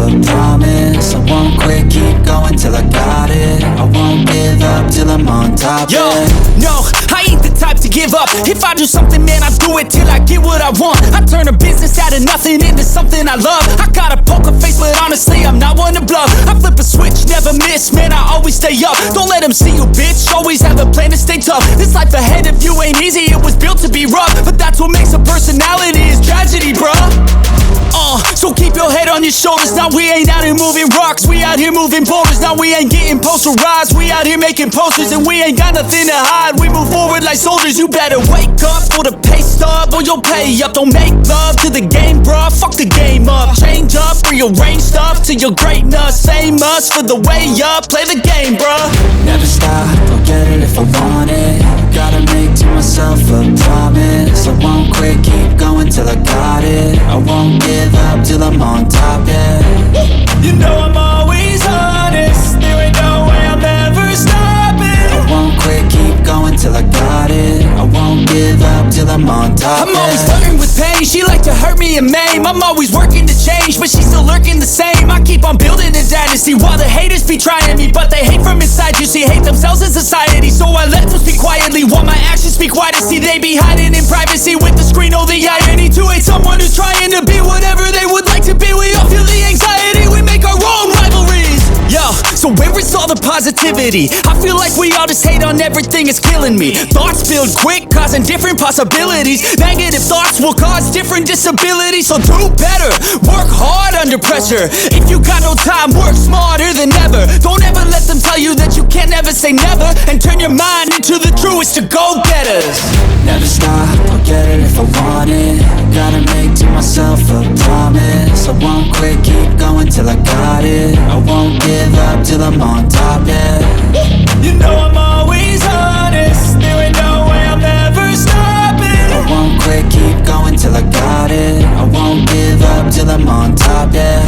a promise. I won't quit, keep going till I got it. I won't give up till I'm on top. Yo, no, I ain't the type to give up. If I do something, man, I do it till I get what I want. I turn a business out of nothing into something I love. I got a poker face, but honestly, I'm not one to bluff. I flip a switch, never miss, man, I always stay up. Don't let them see you, bitch, always have a plan to stay tough. This life ahead of you ain't easy, it was built to be rough. But that's what makes a personality, is tragedy, bruh. So keep your head on your shoulders. Now we ain't out here moving rocks, we out here moving boulders. Now we ain't getting posterized, we out here making posters. And we ain't got nothing to hide, we move forward like soldiers. You better wake up for the pay stub, or you'll pay up. Don't make love to the game, bruh, fuck the game up. Change up, rearrange stuff to your greatness. Same us for the way up, play the game, bruh. Never stop, I'll get it if I want it. Gotta make to myself a promise. I won't quit, keep going till I got it. I won't give up till I'm on top, yeah. You know I'm always honest, there ain't no way I'm ever stopping. I won't quit, keep going till I got it. I won't give up till I'm on top, I'm always flirting with pain, she like to hurt me and maim. I'm always working to change, but she's still lurking the same. I keep on building a dynasty while the haters be trying me. But they hate from inside, you see, hate themselves in society. So I let them speak quietly while my actions speak wider. See, they be hiding in privacy with the screen, oh the irony. To hate someone who's trying to be whatever they would like to be. We all feel the anxiety, we make our own rivalries. Yo, so where is all the positivity? I feel like we all just hate on everything, it's killing me. Thoughts build quick, causing different possibilities. Negative thoughts will cause different disabilities. So do better, work hard under pressure. If you got no time, work smarter than ever. Don't ever let them tell you that you can't never say never. And turn your mind into the truest to go-getters. Never stop, I'll get it if I want it. Gotta make to myself a promise. I won't quit, keep going till I got it. I won't give up till I'm on top, yeah. You know I'm always honest, there ain't no way I'm ever stopping. I won't quit, keep going till I got it. I won't give up till I'm on top, yeah.